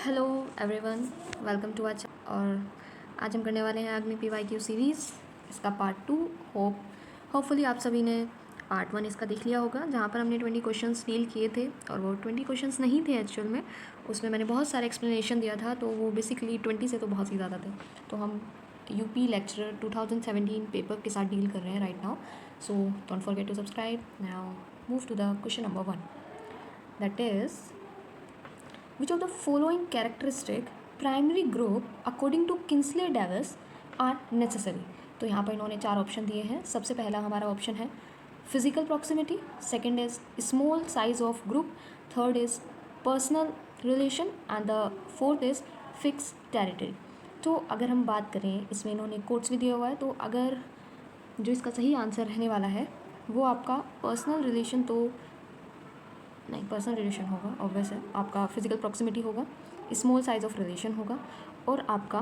Hello everyone, welcome to our और आज हम करने वाले हैं अग्नि PYQ सीरीज़, इसका पार्ट 2। होपफुली आप सभी ने पार्ट 1 इसका देख लिया होगा, जहाँ पर हमने 20 क्वेश्चंस डील किए थे और वो 20 क्वेश्चंस नहीं थे एक्चुअल में। उसमें मैंने बहुत सारे एक्सप्लेनेशन दिया था, तो वो बेसिकली 20 से तो बहुत ही ज़्यादा थे। तो हम यूपी लेक्चरर 2017 पेपर के साथ डील कर रहे हैं right now. So don't forget to subscribe. Now move to the question number 1, that is which of the following characteristic primary group according to Kinsley Davis are necessary। तो यहाँ पर इन्होंने 4 option दिए हैं। सबसे पहला हमारा ऑप्शन है physical proximity, second is small size of group, third is personal relation and the fourth is fix territory. तो अगर हम बात करें, इसमें इन्होंने कोट्स भी दिया हुआ है, तो अगर जो इसका सही आंसर रहने वाला है वो आपका पर्सनल रिलेशन, तो नहीं, पर्सनल रिलेशन होगा ऑब्वियस है, आपका फिजिकल प्रॉक्सिमिटी होगा, स्मॉल साइज ऑफ रिलेशन होगा और आपका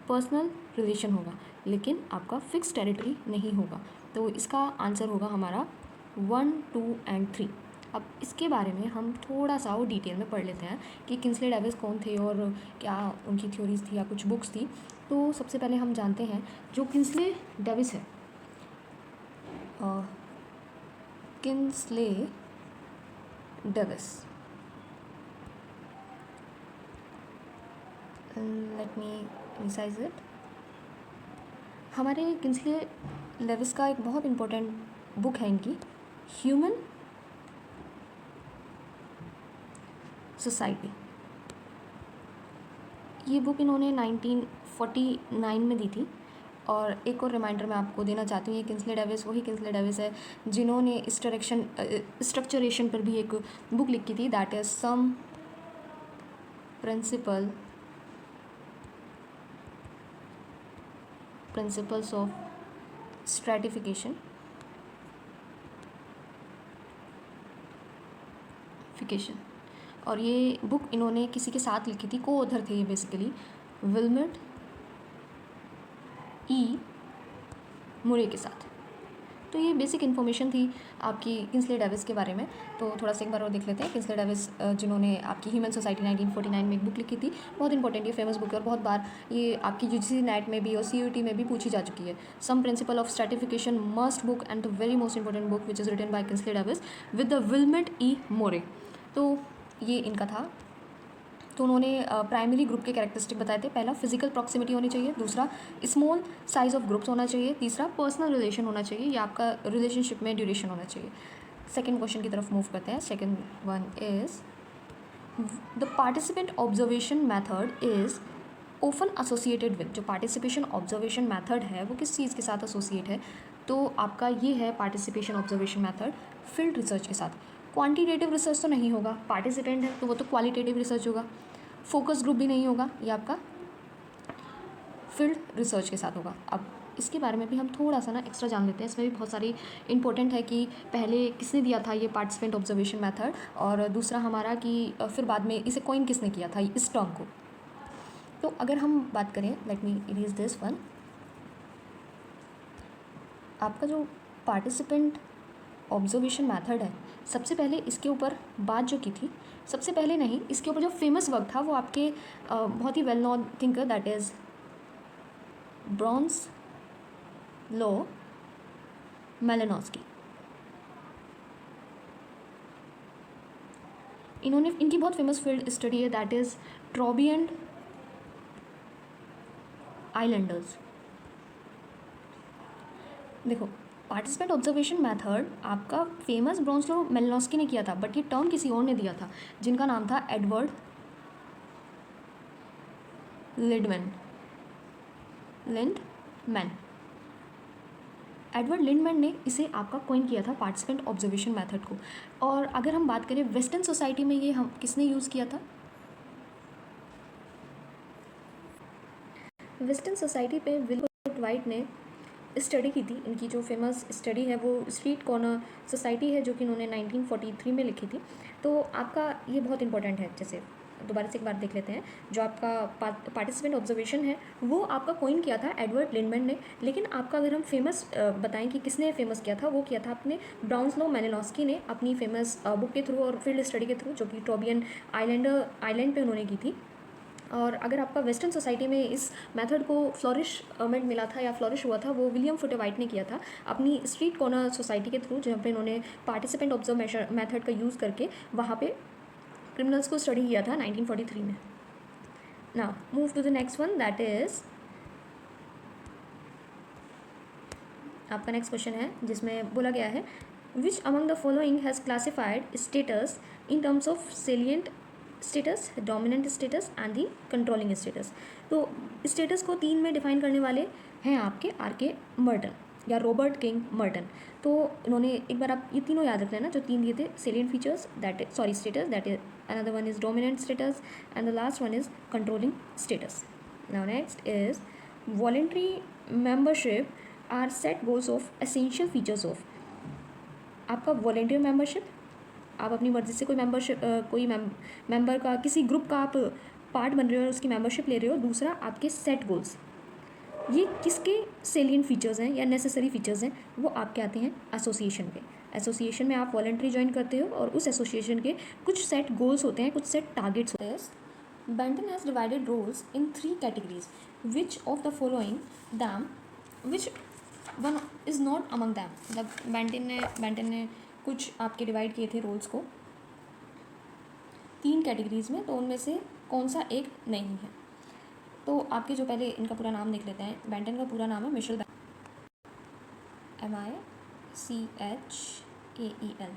पर्सनल रिलेशन होगा, लेकिन आपका फिक्स टेरिटरी नहीं होगा। तो इसका आंसर होगा हमारा 1, 2 एंड 3। अब इसके बारे में हम थोड़ा सा वो डिटेल में पढ़ लेते हैं कि किंस्ले डेविस कौन थे और क्या उनकी थ्योरीज थी या कुछ बुक्स थी। तो सबसे पहले हम जानते हैं जो किंस्ले डेविस है, Kingsley Davis, let me resize it. हमारे किंस्ले डेविस का एक बहुत इम्पोर्टेंट बुक है इनकी, ह्यूमन सोसाइटी। ये बुक इन्होंने 1949 में दी थी। और एक और रिमाइंडर मैं आपको देना चाहती हूँ, ये किंस्ले डेविस वही किंस्ले डेविस है जिन्होंने स्ट्रक्चरेशन पर भी एक बुक लिखी थी, that is some principles of stratification और ये बुक इन्होंने किसी के साथ लिखी थी, को ऑथर थे ये बेसिकली विल्मट ई मुरे के साथ। तो ये बेसिक इन्फॉर्मेशन थी आपकी किंस्ले डेविस के बारे में। तो थोड़ा सा एक बार और देख लेते हैं। किंस्ले डेविस जिन्होंने आपकी ह्यूमन सोसाइटी 1949 में एक बुक लिखी थी, बहुत इंपॉर्टेंट ये फेमस बुक है और बहुत बार ये आपकी UGC नेट में भी और CUET में भी पूछी जा चुकी है। Some principle of stratification must book and the very most important book which is written by Kingsley Davis with the Wilbert E Moore. तो ये इनका था। तो उन्होंने प्राइमरी ग्रुप के कैरेक्टरिस्टिक बताए थे। पहला फिजिकल प्रॉक्सिमिटी होनी चाहिए, दूसरा स्मॉल साइज ऑफ ग्रुप्स होना चाहिए, तीसरा पर्सनल रिलेशन होना चाहिए या आपका रिलेशनशिप में ड्यूरेशन होना चाहिए। सेकंड क्वेश्चन की तरफ मूव करते हैं। Second one is the participant observation method is often associated with. जो पार्टिसिपेशन ऑब्जर्वेशन मैथड है वो किस चीज़ के साथ एसोसिएट है, तो आपका ये है participation observation method field research के साथ। क्वांटिटेटिव रिसर्च तो नहीं होगा, पार्टिसिपेंट है तो वो तो क्वालिटेटिव रिसर्च होगा। फोकस ग्रुप भी नहीं होगा, ये आपका फील्ड रिसर्च के साथ होगा। अब इसके बारे में भी हम थोड़ा सा ना एक्स्ट्रा जान लेते हैं। इसमें भी बहुत सारी इंपॉर्टेंट है कि पहले किसने दिया था ये पार्टिसिपेंट ऑब्जर्वेशन मेथड, और दूसरा हमारा कि फिर बाद में इसे कॉइन किसने किया था इस टर्म को। तो अगर हम बात करें, let me erase this one, आपका जो पार्टिसिपेंट ऑब्जर्वेशन मेथड है, सबसे पहले इसके ऊपर बात जो की थी, सबसे पहले नहीं, इसके ऊपर जो फेमस वर्क था वो आपके बहुत ही well known thinker that is Bronislaw Malinowski. इन्होंने इनकी बहुत फेमस फील्ड स्टडी है दैट इज़ ट्रोबियन आइलैंडर्स। देखो, पार्टिसिपेंट ऑब्जर्वेशन मेथड आपका फेमस ब्रोंसलो मेलिनोस्की ने किया था, बट ये टर्म किसी और ने दिया था जिनका नाम था एडवर्ड लिंडमैन। एडवर्ड लिंडमैन ने इसे आपका कॉइन किया था पार्टिसिपेंट ऑब्जर्वेशन मेथड को। और अगर हम बात करें वेस्टर्न सोसाइटी में, ये हम किसने यूज़ किया था, वेस्टर्न सोसाइटी पे विल्बर वाइट ने स्टडी की थी। इनकी जो फेमस स्टडी है वो स्ट्रीट कॉर्नर सोसाइटी है, जो कि इन्होंने 1943 में लिखी थी। तो आपका ये बहुत इंपॉर्टेंट है। जैसे दोबारा से एक बार देख लेते हैं, जो आपका पार्टिसिपेंट ऑब्जर्वेशन है वो आपका कॉइन किया था एडवर्ड लिंडमैन ने, लेकिन आपका अगर हम फेमस बताएं कि किसने फेमस किया था, वो किया था अपने ब्राउन्सलो मेलिनोस्की ने अपनी फेमस बुक के थ्रू और फील्ड स्टडी के थ्रू, जो कि ट्रोबियन आइलैंड पे उन्होंने की थी। और अगर आपका वेस्टर्न सोसाइटी में इस मेथड को फ्लोरिशमेंट मिला था या फ्लोरिश हुआ था, वो विलियम फुटे वाइट ने किया था अपनी स्ट्रीट कॉर्नर सोसाइटी के थ्रू, जहाँ पे इन्होंने पार्टिसिपेंट ऑब्जर्व मेथड का यूज़ करके वहाँ पे क्रिमिनल्स को स्टडी किया था 1943 में. Now move to the next one, that is आपका नेक्स्ट क्वेश्चन है जिसमें बोला गया है which among the following has classified status in terms of salient status, dominant status and the controlling status. तो स्टेटस को 3 में डिफाइन करने वाले हैं आपके आर.के. मर्टन या रॉबर्ट किंग मर्टन. तो इन्होंने एक बार आप ये तीनों याद रख लेना जो 3 दिए थे, salient features that sorry status, that is another one is dominant status and the last one is controlling status. Now next is voluntary membership are set goals of essential features of. आपका volunteer membership, आप अपनी मर्ज़ी से कोई membership कोई member का किसी group का आप पार्ट बन रहे हो, उसकी मेंबरशिप ले रहे हो. दूसरा आपके सेट गोल्स, ये किसके सेलियंट फीचर्स हैं या नेसेसरी फीचर्स हैं, वो आपके आते हैं एसोसिएशन के. एसोसिएशन में आप वॉलंटरी ज्वाइन करते हो और उस एसोसिएशन के कुछ सेट गोल्स होते हैं, कुछ सेट टारगेट्स होते हैं. Benton has divided roles in 3 categories. Which of the following them which one is not among them. मतलब बेंटन ने कुछ आपके डिवाइड किए थे रोल्स को 3 कैटेगरीज़ में, तो उनमें से कौन सा एक नहीं है. तो आपके जो पहले इनका पूरा नाम देख लेते हैं. बेंटन का पूरा नाम है मिशेल MICHAEL.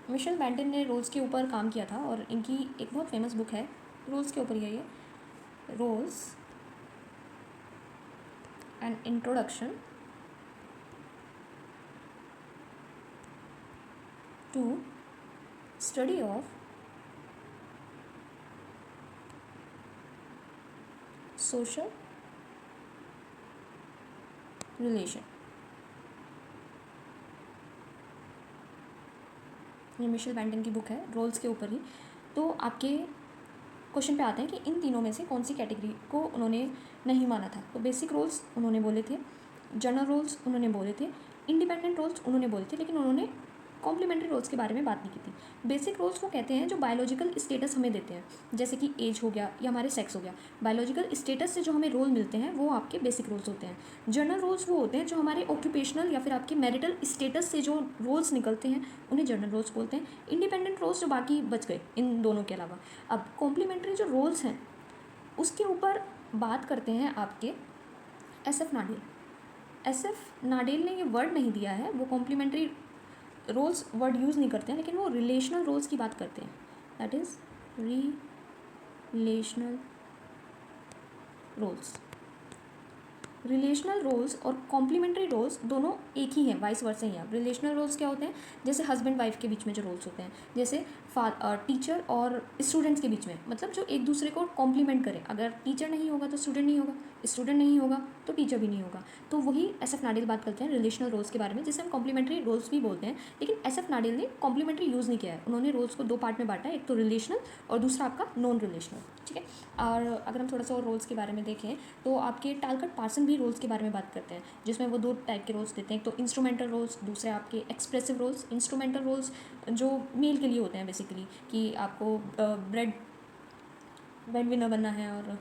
मिशेल बेंटन ने रोल्स के ऊपर काम किया था और इनकी एक बहुत फेमस बुक है रोल्स के ऊपर ही है ये, roles an introduction to study of social relation. ये मिशेल बेंटन की बुक है रोल्स के ऊपर ही. तो आपके क्वेश्चन पे आते हैं कि इन तीनों में से कौन सी कैटेगरी को उन्होंने नहीं माना था. तो बेसिक रोल्स उन्होंने बोले थे, जनरल रोल्स उन्होंने बोले थे, इंडिपेंडेंट रोल्स उन्होंने बोले थे, लेकिन उन्होंने कॉम्प्लीमेंट्री रोल्स के बारे में बात नहीं की थी. बेसिक रोल्स वो कहते हैं जो बायोलॉजिकल स्टेटस हमें देते हैं, जैसे कि एज हो गया या हमारे सेक्स हो गया. बायोलॉजिकल स्टेटस से जो हमें रोल मिलते हैं वो आपके बेसिक रोल्स होते हैं. जनरल रोल्स वो होते हैं जो हमारे ऑक्यूपेशनल या फिर आपके मैरिटल स्टेटस से जो रोल्स निकलते हैं उन्हें जनरल रोल्स बोलते हैं. इंडिपेंडेंट रोल्स जो बाकी बच गए इन दोनों के अलावा. अब कॉम्प्लीमेंट्री जो रोल्स हैं उसके ऊपर बात करते हैं आपके SF नाडेल. SF नाडेल ने ये वर्ड नहीं दिया है, वो कॉम्प्लीमेंट्री रोल्स वर्ड यूज़ नहीं करते हैं, लेकिन वो रिलेशनल रोल्स की बात करते हैं. That is relational roles. Relational roles और कॉम्प्लीमेंट्री रोल्स दोनों एक ही हैं, वाइस वर्सा ही हैं. रिलेशनल रोल्स क्या होते हैं, जैसे हस्बैंड वाइफ के बीच में जो रोल्स होते हैं, जैसे टीचर और स्टूडेंट्स के बीच में, मतलब जो एक दूसरे को कॉम्प्लीमेंट करें. अगर टीचर नहीं होगा तो स्टूडेंट नहीं होगा, स्टूडेंट नहीं होगा तो टीचर भी नहीं होगा. तो वही SF नाडेल बात करते हैं रिलेशनल रोल्स के बारे में, जिसे हम कॉम्प्लीमेंट्री रोल्स भी बोलते हैं. लेकिन SF नाडेल ने कॉम्प्लीमेंट्री यूज़ नहीं किया है. उन्होंने रोल्स को 2 पार्ट में बांटा है, एक तो रिलेशनल और दूसरा आपका नॉन रिलेशनल. ठीक है. और अगर हम थोड़ा सा और रोल्स के बारे में देखें तो आपके टालकट पार्सन भी रोल्स के बारे में बात करते हैं, जिसमें वो 2 टाइप के रोल्स देते हैं. एक तो इंस्ट्रूमेंटल रोल्स, दूसरे आपके एक्सप्रेसिव रोल्स. इंस्ट्रूमेंटल रोल्स जो मेल के लिए होते हैं बेसिकली, कि आपको ब्रेड विनर बनना है और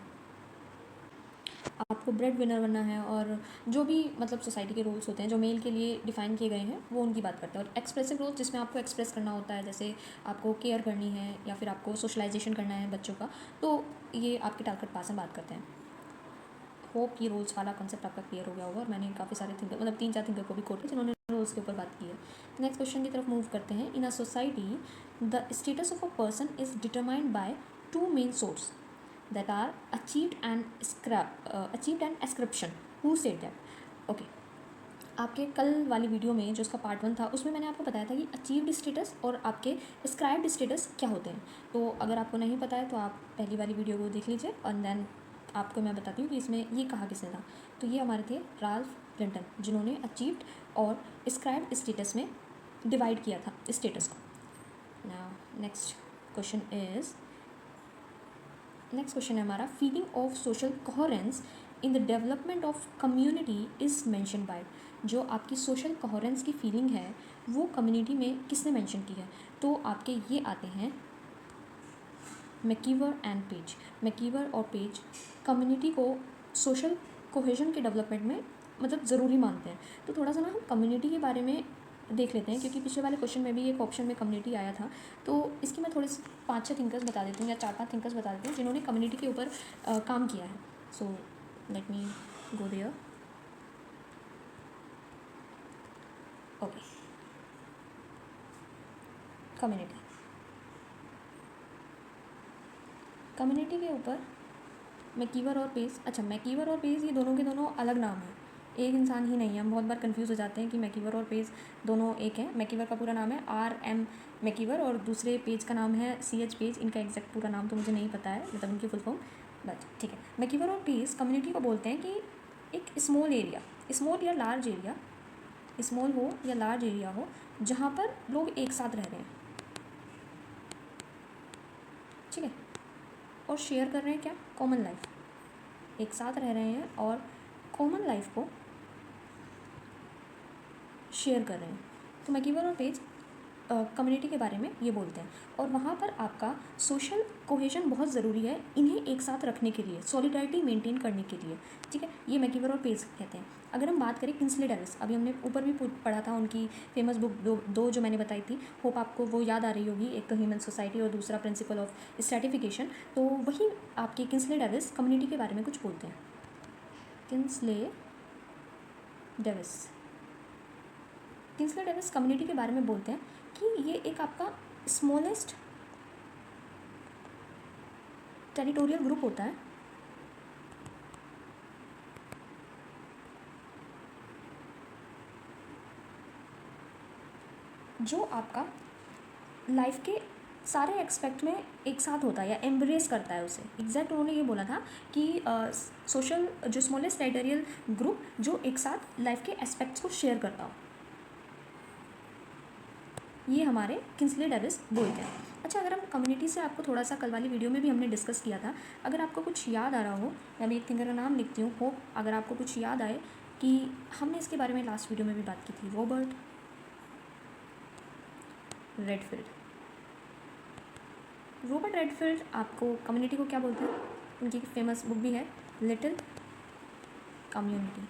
आपको ब्रेड विनर बनना है, और जो भी मतलब सोसाइटी के रोल्स होते हैं जो मेल के लिए डिफ़ाइन किए गए हैं वो उनकी बात करते हैं. और एक्सप्रेसिव रोल्स जिसमें आपको एक्सप्रेस करना होता है, जैसे आपको केयर करनी है या फिर आपको सोशलाइजेशन करना है बच्चों का, तो ये आपके टारगेट पार्सन बात करते हैं. होप ये रोल्स वाला कॉन्सेप्ट आपका क्लियर हो गया होगा. और मैंने काफ़ी सारे थिंकर मतलब 3-4 थिंकर को भी कोट किया जिन्होंने रोल्स के ऊपर बात की है. नेक्स्ट क्वेश्चन की तरफ मूव करते हैं. In a society the status of a person is determined by 2 main source that are achieved and ascription. Who said that? Okay. आपके कल वाली वीडियो में जो उसका पार्ट 1 था उसमें मैंने आपको बताया था कि अचीव्ड स्टेटस और आपके स्क्राइब्ड स्टेटस क्या होते हैं. तो अगर आपको नहीं पता है तो आप पहली वाली वीडियो को देख लीजिए और देन आपको मैं बताती हूँ कि इसमें ये कहा किसने था. तो ये हमारे थे राल्फ लिंटन, जिन्होंने अचीव्ड और स्क्राइब्ड स्टेटस में डिवाइड किया था स्टेटस को. नाउ नेक्स्ट क्वेश्चन है हमारा, feeling of social coherence in the development of community is mention by. जो आपकी सोशल कोहेरेंस की फीलिंग है वो कम्युनिटी में किसने मेंशन की है. तो आपके ये आते हैं मैकीवर एंड पेज। मैकीवर और पेज कम्युनिटी को सोशल कोहेजन के डेवलपमेंट में मतलब ज़रूरी मानते हैं। तो थोड़ा सा ना हम कम्युनिटी के बारे में देख लेते हैं, क्योंकि पिछले वाले क्वेश्चन में भी एक ऑप्शन में कम्युनिटी आया था। तो इसकी मैं थोड़े से 5-6 थिंकर्स बता देती हूँ या 4-5 थिंकर्स बता देती हूँ जिन्होंने कम्युनिटी के ऊपर काम किया है। So let me go there. Okay, community के ऊपर मैकीवर और पेज। अच्छा, मैकीवर और पेज ये दोनों के दोनों अलग नाम हैं, एक इंसान ही नहीं है। हम बहुत बार कंफ्यूज हो जाते हैं कि मैकीवर और पेज दोनों एक हैं। मैकीवर का पूरा नाम है RM मैकीवर और दूसरे पेज का नाम है CH पेज। इनका एग्जैक्ट पूरा नाम तो मुझे नहीं पता है, मतलब उनकी फुल फॉर्म, बट ठीक है। मैकीवर और पेज कम्युनिटी को बोलते हैं कि एक स्मॉल एरिया, स्मॉल या लार्ज एरिया, स्मॉल हो या लार्ज एरिया हो, जहाँ पर लोग एक साथ रह रहे हैं, ठीक है, और शेयर कर रहे हैं क्या, कॉमन लाइफ, एक साथ रह रहे हैं और कॉमन लाइफ को शेयर कर रहे हैं। तो मैकीवर और पेज कम्युनिटी के बारे में ये बोलते हैं, और वहाँ पर आपका सोशल कोहेजन बहुत ज़रूरी है इन्हें एक साथ रखने के लिए, सॉलिडारिटी मेंटेन करने के लिए, ठीक है। ये मैकीवर और पेज कहते हैं। अगर हम बात करें किंग्सले डेविस, अभी हमने ऊपर भी पढ़ा था उनकी फेमस बुक दो जो मैंने बताई थी, होप आपको वो याद आ रही होगी, एक तो ह्यूमन सोसाइटी और दूसरा प्रिंसिपल ऑफ स्ट्रेटिफिकेशन। तो वही आपके किंग्सले डेविस कम्युनिटी के बारे में कुछ बोलते हैं। किंग्सले डेविस कम्युनिटी के बारे में बोलते हैं कि ये एक आपका स्मॉलेस्ट टेरिटोरियल ग्रुप होता है जो आपका लाइफ के सारे एक्सपेक्ट में एक साथ होता है या एम्ब्रेस करता है उसे। एग्जैक्ट उन्होंने ये बोला था कि सोशल जो स्मॉलेस्ट टेरिटोरियल ग्रुप जो एक साथ लाइफ के एस्पेक्ट्स को शेयर करता हो, ये हमारे किंग्सले डेविस बोलते हैं। अच्छा, अगर हम कम्युनिटी से, आपको थोड़ा सा कल वाली वीडियो में भी हमने डिस्कस किया था, अगर आपको कुछ याद आ रहा हो, या मैं एक थिंकर का नाम लिखती हूँ, होप अगर आपको कुछ याद आए कि हमने इसके बारे में लास्ट वीडियो में भी बात की थी, रॉबर्ट रेडफील्ड आपको कम्युनिटी को क्या बोलते हैं, उनकी फेमस बुक भी है लिटिल कम्युनिटी,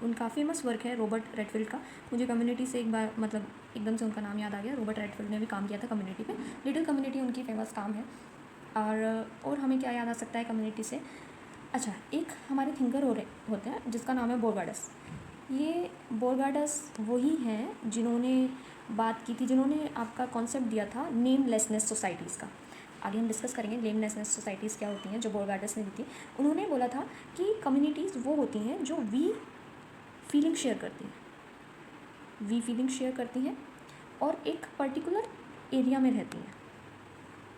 उनका फेमस वर्क है रॉबर्ट रेडफील्ड का। मुझे कम्युनिटी से एक बार मतलब एकदम से उनका नाम याद आ गया, रॉबर्ट रेडफील्ड ने भी काम किया था कम्युनिटी पे, लिटिल कम्युनिटी उनकी फेमस काम है। और हमें क्या याद आ सकता है कम्युनिटी से। अच्छा, एक हमारे थिंकर होते हैं जिसका नाम है बोर्गाडस। ये बोर्गाडस वही हैं जिन्होंने बात की थी, जिन्होंने आपका कॉन्सेप्ट दिया था नेमलेसनेस सोसाइटीज़ का। आगे हम डिस्कस करेंगे नेमलेसनेस सोसाइटीज़ क्या होती हैं, जो बोर्गाडस ने दी थी। उन्होंने बोला था कि कम्युनिटीज़ वो होती हैं जो वी फीलिंग शेयर करती हैं और एक पर्टिकुलर एरिया में रहती हैं,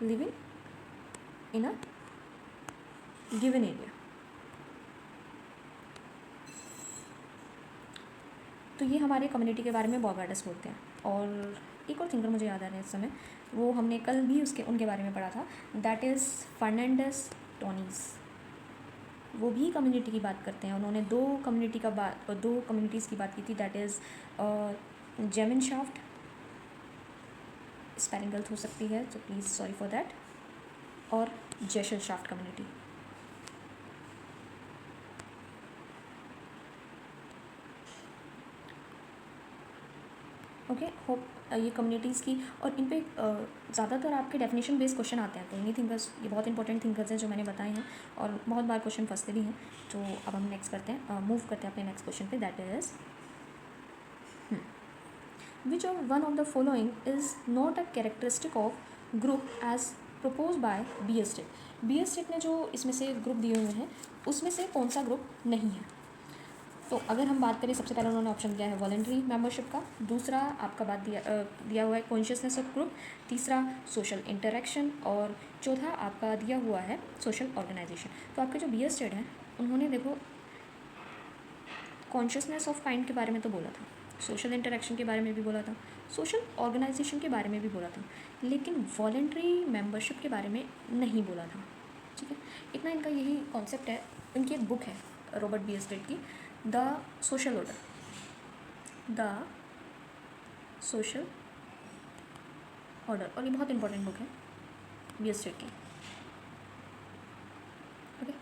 living in a given area. तो ये हमारे कम्युनिटी के बारे में बोर्गाडस बोलते हैं। और एक और थिंकर मुझे याद आ रहा है इस समय, वो हमने कल भी उनके बारे में पढ़ा था, दैट इज़ फर्नांडिस टोनीस। वो भी कम्युनिटी की बात करते हैं। उन्होंने दो कम्युनिटीज़ की बात की थी, दैट इज़ जेमिनशाफ्ट, स्पेलिंग गलत हो सकती है तो प्लीज़ सॉरी फॉर दैट, और जेशलशाफ्ट कम्युनिटी। ओके, होप ये कम्युनिटीज़ की, और इन पे ज़्यादातर आपके डेफिनेशन बेस्ड क्वेश्चन आते हैं। तो इन्हीं थिंकर्स, ये बहुत इंपॉर्टेंट थिंकर्स हैं जो मैंने बताए हैं, और बहुत बार क्वेश्चन फंसते भी हैं। तो अब हम नेक्स्ट करते हैं, मूव करते हैं अपने नेक्स्ट क्वेश्चन पे, that is which of one of the following is not a characteristic of group as propose by Bierstedt. Bierstedt ने जो इसमें से ग्रुप दिए हुए हैं उसमें से कौन सा ग्रुप नहीं है। तो अगर हम बात करें, सबसे पहले उन्होंने ऑप्शन दिया है वॉलंटरी मेंबरशिप का, दूसरा आपका बात दिया हुआ है कॉन्शियसनेस ऑफ ग्रुप, तीसरा सोशल इंटरेक्शन, और चौथा आपका दिया हुआ है सोशल ऑर्गेनाइजेशन। तो आपके जो बीएसटेट हैं उन्होंने देखो कॉन्शियसनेस ऑफ काइंड के बारे में तो बोला था, सोशल इंटरेक्शन के बारे में भी बोला था, सोशल ऑर्गेनाइजेशन के बारे में भी बोला था, लेकिन वॉलंटरी मेंबरशिप के बारे में नहीं बोला था, ठीक है। इतना इनका यही कॉन्सेप्ट है। इनकी एक बुक है रॉबर्ट बीएसटेट की, द सोशल ऑर्डर, और ये बहुत इंपॉर्टेंट बुक है। बी स्टेट के। ओके,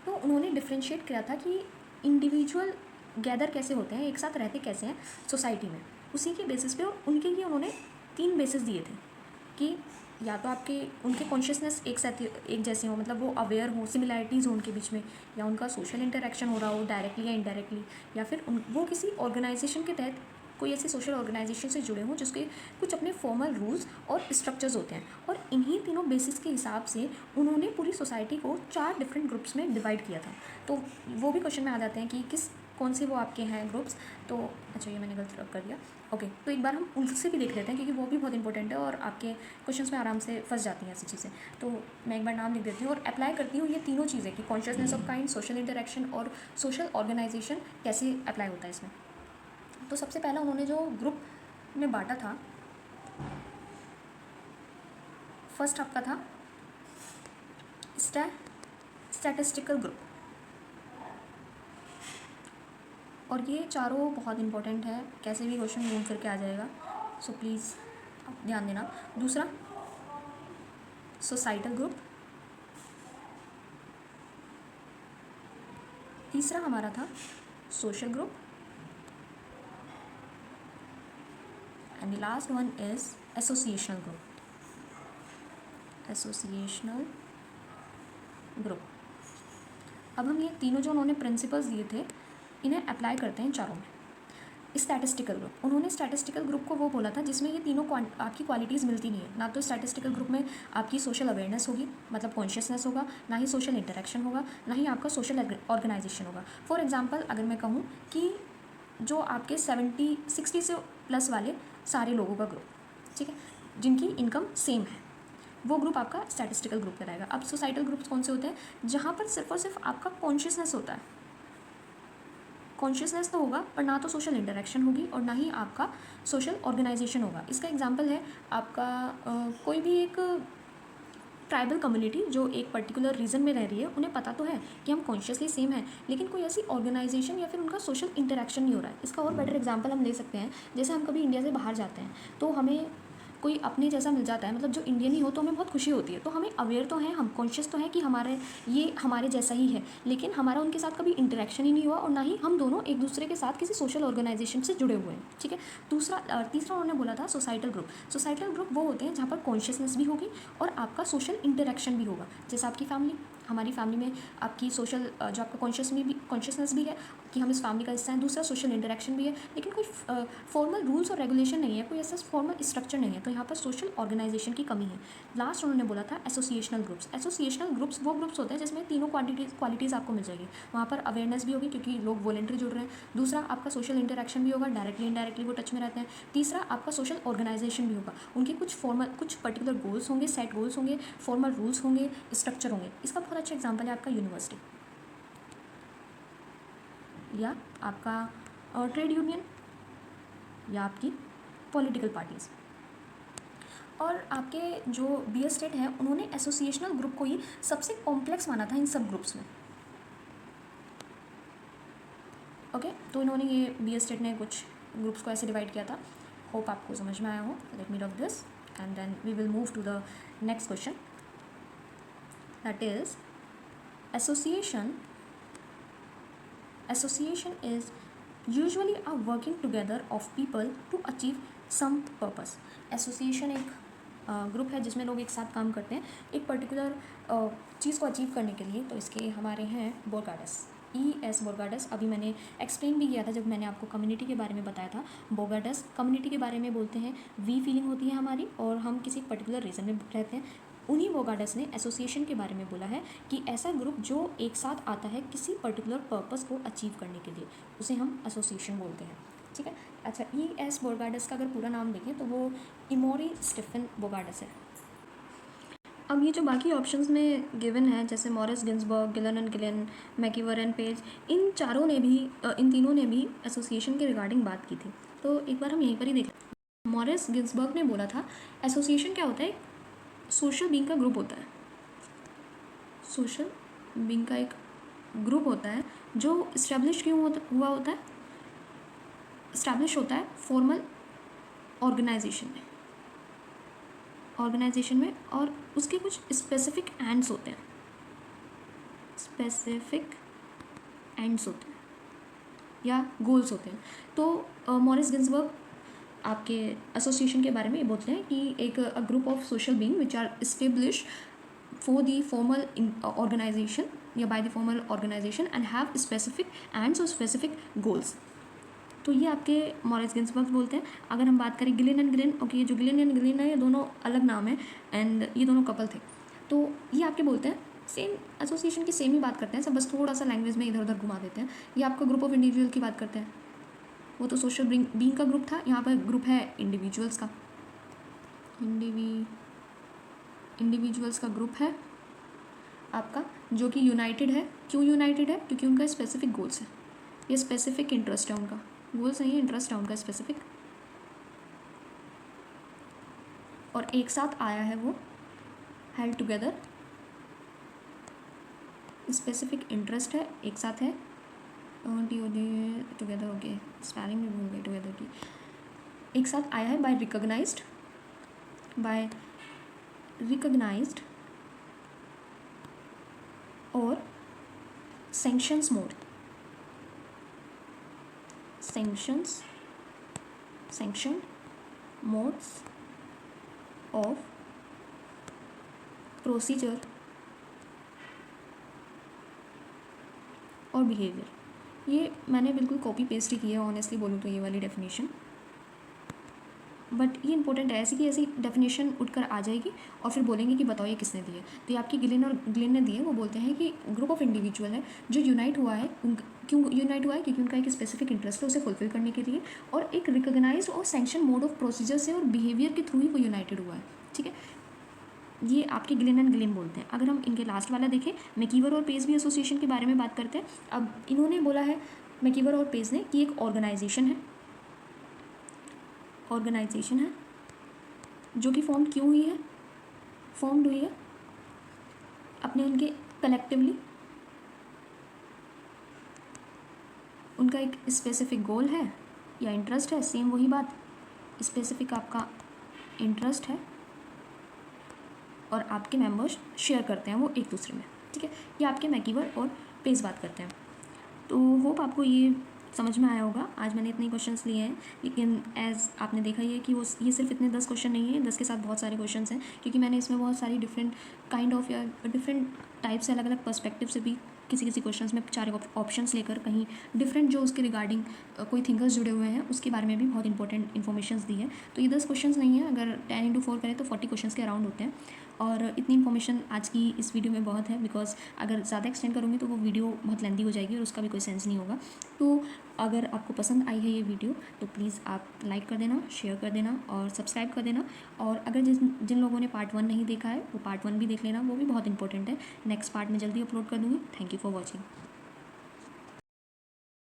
तो उन्होंने डिफ्रेंशिएट किया था कि इंडिविजुअल गैदर कैसे होते हैं, एक साथ रहते कैसे हैं सोसाइटी में, उसी के बेसिस पे। और उनके लिए उन्होंने 3 बेसिस दिए थे कि या तो आपके उनके कॉन्शियसनेस एक साथ एक जैसे हो, मतलब वो अवेयर हो, सिमिलैरिटीज़ हो उनके बीच में, या उनका सोशल इंटरेक्शन हो रहा हो डायरेक्टली या इनडायरेक्टली, या फिर वो किसी ऑर्गेनाइजेशन के तहत कोई ऐसी सोशल ऑर्गेनाइजेशन से जुड़े हों जिसके कुछ अपने फॉर्मल रूल्स और स्ट्रक्चर्स होते हैं। और इन्हीं तीनों बेसिस के हिसाब से उन्होंने पूरी सोसाइटी को 4 डिफरेंट ग्रुप्स में डिवाइड किया था। तो वो भी क्वेश्चन में आ जाते हैं कि कौन से वो आपके हैं ग्रुप्स। तो अच्छा, ये मैंने गलत कर दिया। ओके, तो एक बार हम उनसे भी देख लेते हैं क्योंकि वो भी बहुत इंपॉर्टेंट है और आपके क्वेश्चंस में आराम से फंस जाती हैं ऐसी चीज़ें। तो मैं एक बार नाम लिख देती हूँ और अप्लाई करती हूँ ये तीनों चीज़ें कि consciousness of kind, social interaction और सोशल ऑर्गेनाइजेशन कैसे अप्लाई होता है इसमें। तो सबसे पहला उन्होंने जो ग्रुप में बांटा था, फर्स्ट आपका था स्टैटिस्टिकल ग्रुप। और ये चारों बहुत इंपॉर्टेंट है, कैसे भी क्वेश्चन घूम करके आ जाएगा, सो प्लीज़ आप ध्यान देना। दूसरा सोसाइटल ग्रुप, तीसरा हमारा था social group, and the last one is associational group. Associational group. अब हम ये तीनों जो उन्होंने प्रिंसिपल्स दिए थे इन्हें अप्लाई करते हैं चारों में। स्टैटिस्टिकल ग्रुप, उन्होंने स्टैटिस्टिकल ग्रुप को वो बोला था जिसमें ये तीनों आपकी क्वालिटीज़ मिलती नहीं है। ना तो स्टैटिस्टिकल ग्रुप में आपकी सोशल अवेयरनेस होगी, मतलब कॉन्शियसनेस होगा, ना ही सोशल इंटरेक्शन होगा, ना ही आपका सोशल ऑर्गेनाइजेशन होगा। फॉर एग्जांपल अगर मैं कहूँ कि जो आपके 60 से प्लस वाले सारे लोगों का ग्रुप, ठीक है, जिनकी इनकम सेम है, वो ग्रुप आपका स्टैटिस्टिकल ग्रुप कहलाएगा। अब सोसाइटल ग्रुप्स कौन से होते हैं? जहाँ पर सिर्फ और सिर्फ आपका कॉन्शियसनेस होता है। कॉन्शियसनेस तो होगा पर ना तो सोशल इंटरेक्शन होगी और ना ही आपका सोशल ऑर्गेनाइजेशन होगा। इसका एग्जांपल है आपका कोई भी एक ट्राइबल कम्युनिटी जो एक पर्टिकुलर रीजन में रह रही है, उन्हें पता तो है कि हम कॉन्शियसली सेम हैं, लेकिन कोई ऐसी ऑर्गेनाइजेशन या फिर उनका सोशल इंटरेक्शन नहीं हो रहा है। इसका और बेटर एग्जांपल हम ले सकते हैं, जैसे हम कभी इंडिया से बाहर जाते हैं तो हमें कोई अपने जैसा मिल जाता है, मतलब जो इंडियन ही हो, तो हमें बहुत खुशी होती है। तो हमें अवेयर तो है, हम कॉन्शियस तो है कि ये हमारे जैसा ही है, लेकिन हमारा उनके साथ कभी इंटरेक्शन ही नहीं हुआ और ना ही हम दोनों एक दूसरे के साथ किसी सोशल ऑर्गेनाइजेशन से जुड़े हुए हैं, ठीक है। तीसरा उन्होंने बोला था सोसाइटल ग्रुप। सोसाइटल ग्रुप वो होते हैं जहाँ पर कॉन्शियसनेस भी होगी और आपका सोशल इंटरेक्शन भी होगा। जैसे आपकी फैमिली, हमारी फैमिली में आपकी सोशल जो आपका कॉन्शियसनेस भी है कि हम इस फैमिली का हिस्सा हैं। दूसरा सोशल इंटरेक्शन भी है, लेकिन कोई फॉर्मल रूल्स और रेगुलेशन नहीं है, कोई ऐसा फॉर्मल स्ट्रक्चर नहीं है, तो यहाँ पर सोशल ऑर्गेनाइजेशन की कमी है। लास्ट उन्होंने बोला था एसोसिएशनल ग्रुप्स। एसोसिएशनल ग्रुप्स वो ग्रुप्स होते हैं जिसमें तीनों क्वालिटीज़ आपको मिल जाएगी। वहाँ पर अवेयरनेस भी होगी क्योंकि लोग वॉलेंट्री जुड़ रहे हैं। दूसरा आपका सोशल इंटरेक्शन भी होगा, डायरेक्टली इनडायरेक्टली वो टच में रहते हैं। तीसरा आपका सोशल ऑर्गेनाइजेशन भी होगा, उनके कुछ पर्टिकुलर गोल्स होंगे, सेट गोल्स होंगे, फॉर्मल रूल्स होंगे, स्ट्रक्चर होंगे। इसका बहुत अच्छा एग्जाम्पल है आपका यूनिवर्सिटी या आपका ट्रेड यूनियन या आपकी पॉलिटिकल पार्टीज़। और आपके जो बी स्टेट है, उन्होंने एसोसिएशनल ग्रुप को ही सबसे कॉम्प्लेक्स माना था इन सब ग्रुप्स में। ओके, तो इन्होंने ये बी स्टेट ने कुछ ग्रुप्स को ऐसे डिवाइड किया था। होप आपको समझ में आया हो। Let me rub this and then we will move to the next question, that is Association is usually a working together of people to achieve some purpose. Association एक ग्रुप है जिसमें लोग एक साथ काम करते हैं एक पर्टिकुलर चीज़ को अचीव करने के लिए। तो इसके हमारे हैं बोर्गाडस, E.S. बोर्गाडस। अभी मैंने एक्सप्लेन भी किया था जब मैंने आपको कम्युनिटी के बारे में बताया था। बोर्गाडस कम्युनिटी के बारे में बोलते हैं, वी फीलिंग होती है हमारी और हम किसी पर्टिकुलर रीजन में रहते हैं। उन्हीं बोर्गाडस ने एसोसिएशन के बारे में बोला है कि ऐसा ग्रुप जो एक साथ आता है किसी पर्टिकुलर पर्पस को अचीव करने के लिए, उसे हम एसोसिएशन बोलते हैं, ठीक है। अच्छा, E.S. बोर्गाडस का अगर पूरा नाम देखें तो वो इमोरी स्टीफन बोर्गाडस है। अब ये जो बाकी ऑप्शंस में गिवन है, जैसे Morris Ginsberg, Gillin and Gillin, MacIver and Page, इन तीनों ने भी एसोसिएशन के रिगार्डिंग बात की थी। तो एक बार हम यहीं पर ही देख लें। मॉरिस गिन्सबर्ग ने बोला था एसोसिएशन क्या होता है? सोशल बीइंग का ग्रुप होता है। सोशल बीइंग का एक ग्रुप होता है जो इस्टेब्लिश हुआ होता है, इस्टेब्लिश होता है फॉर्मल ऑर्गेनाइजेशन में। ऑर्गेनाइजेशन में, और उसके कुछ स्पेसिफिक एंड्स होते हैं, स्पेसिफिक एंड्स होते हैं या गोल्स होते हैं। तो मॉरिस गिन्सबर्ग आपके एसोसिएशन के बारे में ये बोलते हैं कि एक group of social being which are establish for the formal organization या by the formal organization and have specific ends और स्पेसिफिक गोल्स। तो ये आपके मॉरिस गिन्सबर्ग बोलते हैं। अगर हम बात करें गिलिन एंड गिलिन, ओके, जो गिलिन एंड गिलिन है ये दोनों अलग नाम है एंड ये दोनों कपल थे। तो ये आपके बोलते हैं सेम एसोसिएशन की सेम ही बात करते हैं, सब बस थोड़ा सा लैंग्वेज में इधर उधर घुमा देते हैं। ये आपका ग्रुप ऑफ इंडिविजुअल की बात करते हैं, वो तो सोशल बीइंग का ग्रुप था, यहाँ पर ग्रुप है इंडिविजुअल्स का, इंडिविजुअल्स का ग्रुप है आपका, जो कि यूनाइटेड है। क्यों यूनाइटेड है? क्योंकि उनका स्पेसिफिक गोल्स है, ये स्पेसिफिक इंटरेस्ट है उनका, गोल्स नहीं है, इंटरेस्ट है उनका स्पेसिफिक, और एक साथ आया है वो, हेल्ड टुगेदर, स्पेसिफिक इंटरेस्ट है, एक साथ है, टुगेदर, ओके, स्पेलिंग में भूल गई टुगेदर की, एक साथ आया है बाय रिकॉग्नाइज्ड और sanctions mode, sanction modes of procedure और बिहेवियर। ये मैंने बिल्कुल कॉपी पेस्ट ही की है ऑनेस्टली बोलूँ तो ये वाली डेफिनेशन, बट ये इंपॉर्टेंट है, ऐसी की ऐसी डेफिनेशन उठकर आ जाएगी और फिर बोलेंगे कि बताओ ये किसने दी है। तो ये आपकी गिलिन ने दी है। वो बोलते हैं कि ग्रुप ऑफ इंडिविजुअल है जो यूनाइट हुआ है, क्यों यूनाइट हुआ है? क्योंकि उनका एक स्पेसिफिक इंटरेस्ट है उसे फुलफिल करने के लिए, और एक रिकॉग्नाइज्ड और सैंक्शन मोड ऑफ प्रोसीजर से और बिहेवियर के थ्रू ही वो यूनाइटेड हुआ है। ठीक है, ये आपके गिलिन एंड गिलिन बोलते हैं। अगर हम इनके लास्ट वाला देखें, मैकीवर और पेस भी एसोसिएशन के बारे में बात करते हैं। अब इन्होंने बोला है मैकीवर और पेस ने कि एक ऑर्गेनाइजेशन है जो कि फॉर्म क्यों हुई है, फॉर्म्ड हुई है अपने उनके कलेक्टिवली, उनका एक स्पेसिफिक गोल है या इंटरेस्ट है, सेम वही बात, स्पेसिफिक आपका इंटरेस्ट है और आपके मेंबर्स शेयर करते हैं वो एक दूसरे में। ठीक है, ये आपके मैकीवर और पेस बात करते हैं। तो होप आपको ये समझ में आया होगा। आज मैंने इतने क्वेश्चंस लिए हैं, लेकिन एज आपने देखा ही है कि वो ये सिर्फ इतने 10 क्वेश्चन नहीं है, 10 के साथ बहुत सारे क्वेश्चंस हैं, क्योंकि मैंने इसमें बहुत सारी डिफरेंट काइंड ऑफ या डिफरेंट टाइप से अलग अलग पर्सपेक्टिव से भी किसी क्वेश्चंस में 4 ऑप्शंस लेकर कहीं डिफरेंट जो उसके रिगार्डिंग कोई थिंकर्स जुड़े हुए हैं उसके बारे में भी बहुत इंपॉर्टेंट इन्फॉर्मेशन दी है। तो ये 10 क्वेश्चंस नहीं है, अगर 10x4 करें तो 40 क्वेश्चंस के अराउंड होते हैं, और इतनी इन्फॉर्मेशन आज की इस वीडियो में बहुत है, बिकॉज अगर ज़्यादा एक्सटेंड करूँगी तो वो वीडियो बहुत लेंथी हो जाएगी और उसका भी कोई सेंस नहीं होगा। तो अगर आपको पसंद आई है ये वीडियो तो प्लीज़ आप लाइक कर देना, शेयर कर देना और सब्सक्राइब कर देना, और अगर जिन लोगों ने पार्ट 1 नहीं देखा है वो पार्ट 1 भी देख लेना, वो भी बहुत इंपॉर्टेंट है। नेक्स्ट पार्ट में जल्दी अपलोड कर दूँगी। Thank you for watching.